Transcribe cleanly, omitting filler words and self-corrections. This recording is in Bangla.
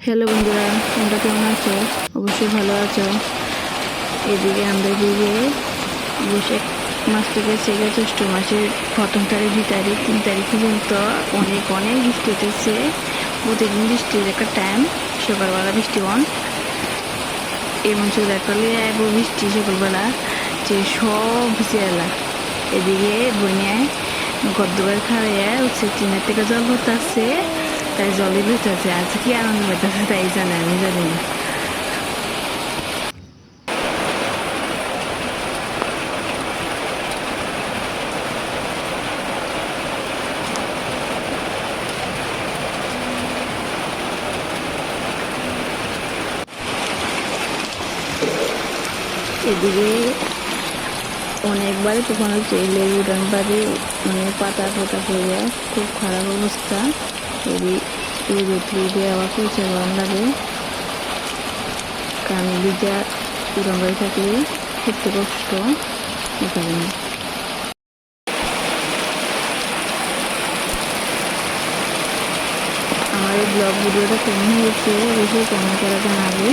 হ্যালো বন্ধুরা, তোমরা কেমন আছো? অবশ্যই ভালো আছো। এদিকে আমরা দিকে বৈশাখ মাস থেকে থেকে জ্যৈষ্ঠ মাসের প্রথম তারিখ, 2 তারিখ, 3 তারিখ পর্যন্ত অনেক অনেক বৃষ্টি হতেছে। প্রতিদিন বৃষ্টির একটা টাইম, সকালবেলা বৃষ্টি এমন চলে করলে বৃষ্টি সকালবেলা যে সব ভিজে এলা। এদিকে বন্যায় গদ্দবার খাড়াইয়া হচ্ছে চীনের থেকে জল পড়তেছে, তাই জলে লইতেছে। আজ কি আনন্দ পাইতেছে তাই জানে, আমি জানি না। এদিকে অনেকবার তখন হচ্ছে লেবু উঠান বাড়ি, মানে পাতা পোতা পড়ে খুব খারাপ অবস্থা। রোদ আবার পয়সা গরম লাগে, কারণ ভিজা উঠান বাড়ি থাকলে করতে কষ্ট এখানে। আমার এই ব্লগ ভিডিওটা কেমন হয়েছে অবশ্যই কমেন্ট করে জানাবে।